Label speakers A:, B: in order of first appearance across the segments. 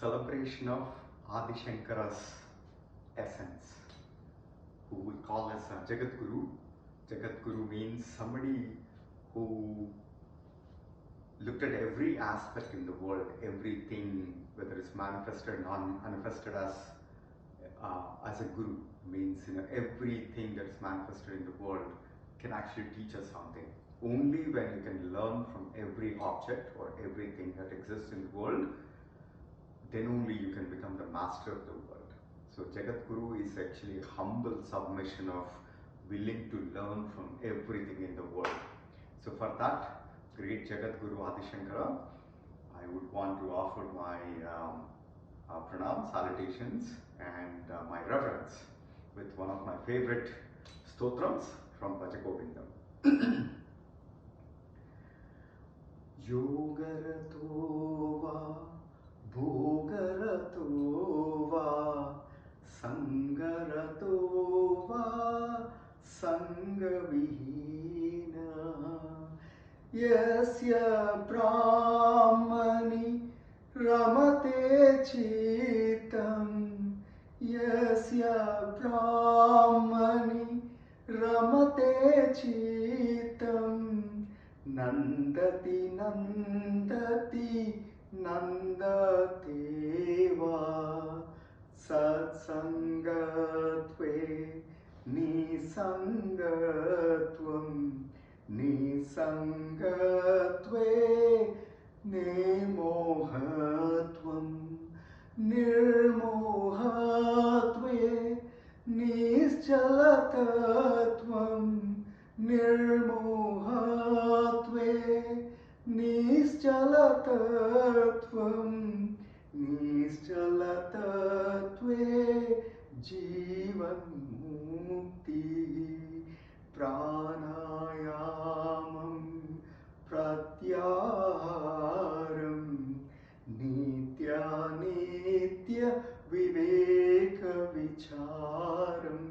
A: celebration of Adi Shankara's essence, who we call as Jagat Guru. Jagat Guru means somebody who looked at every aspect in the world, everything, whether it's manifested or non-manifested, as a guru. Means everything that's manifested in the world can actually teach us something. Only when you can learn from every object or everything that exists in the world, then only you can become the master of the world. So Jagat Guru is actually a humble submission of willing to learn from everything in the world. So for that great Jagat Guru Adi Shankara, I would want to offer my pranam, salutations, and my reverence with one of my favorite stotrams from Bhajagovindam. Yogarato va bhogarato va sangarato va sangavihina yasya brahmani ramate chitam yasya brahmani ramate chitam nandati nandati nandateva satsangatve nisangatvam nisangatve nimohatvam nirmohatve nischalatatvam nirmohatve nischalatatvam nischalatatve jivan mukti pranayamam pratyaharam nitya nitya viveka vicharam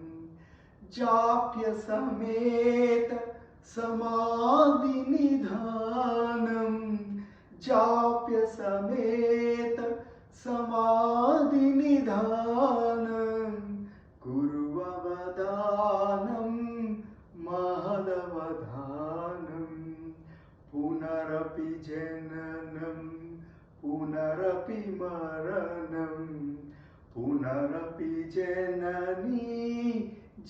A: japya sameta samadhi nidhanam japya sameta samadhi nidhanam guru avadanam mahadavadhanam punarapi jananam punarapi maranam punarapi janani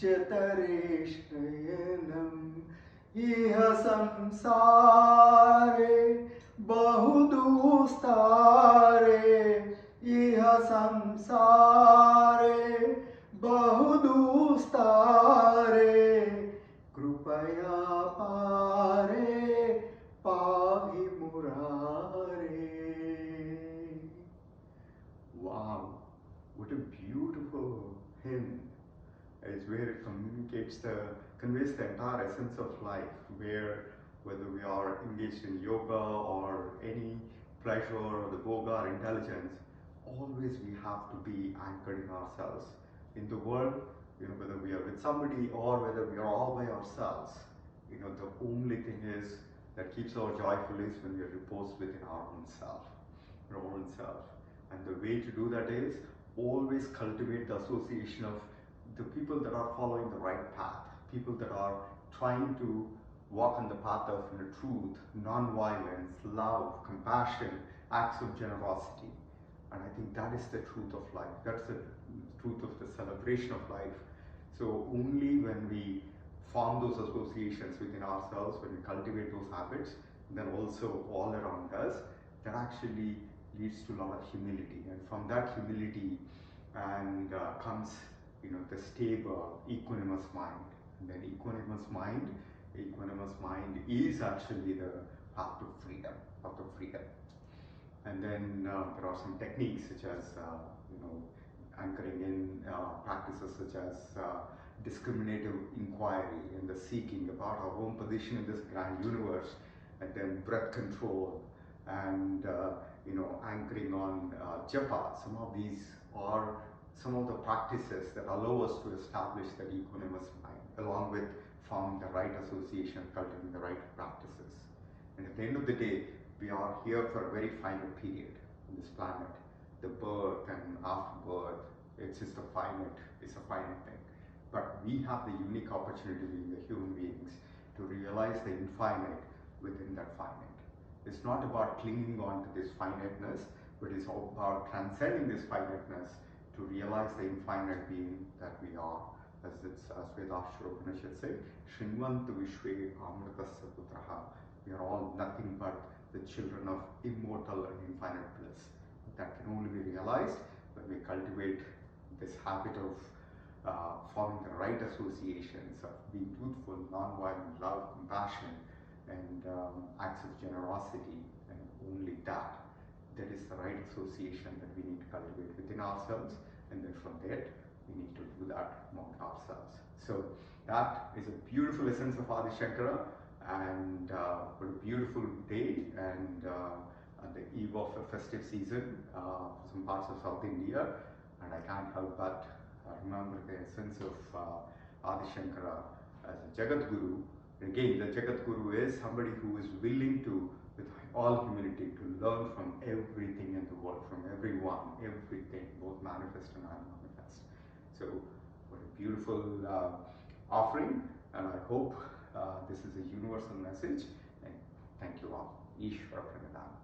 A: jatareshayanam iha samsare bahudustare iha samsare bahudustare krupaya pare pahi murare. Wow, what a beautiful hymn. It's where it conveys the entire essence of life, whether we are engaged in yoga or any pleasure or the boga or intelligence, always we have to be anchored in ourselves. In the world, whether we are with somebody or whether we are all by ourselves, the only thing is that keeps our joyful is when we are reposed within our own self. And the way to do that is always cultivate the association of the people that are following the right path, people that are trying to walk on the path of truth, non-violence, love, compassion, acts of generosity. And I think that is the truth of life. That's the truth of the celebration of life. So only when we form those associations within ourselves, when we cultivate those habits, then also all around us, that actually leads to a lot of humility. And from that humility comes the stable, equanimous mind. And then equanimous mind is actually the path to freedom. And then there are some techniques such as anchoring in practices such as discriminative inquiry and the seeking about our own position in this grand universe, and then breath control and anchoring on japa. Some of these are some of the practices that allow us to establish that equanimous mind, along with forming the right association, cultivating the right practices. And at the end of the day, we are here for a very final period on this planet. the birth and afterbirth, it's just a finite, it's a finite thing. But we have the unique opportunity being the human beings to realize the infinite within that finite. It's not about clinging on to this finiteness, but it's all about transcending this finiteness to realize the infinite being that we are. As Ishvara Pranidhana say, Shrinvantu Vishwe Amritasya Putraha. We are all nothing but the children of immortal and infinite bliss. That can only be realized when we cultivate this habit of forming the right associations of being truthful, non-violent, love, compassion, and acts of generosity, and only that. That is the right association that we need to cultivate within ourselves, and then from there we need to do that among ourselves. So that is a beautiful essence of Adi Shankara, and what a beautiful day, and at the eve of a festive season for some parts of South India, and I can't help but remember the essence of Adi Shankara as a Jagat Guru. Again, the Jagat Guru is somebody who is willing to, with all humility, to learn from everything in the world, from everyone, everything, both manifest and unmanifest. So, what a beautiful offering, and I hope this is a universal message. And thank you all. Ishvara Pranidhana.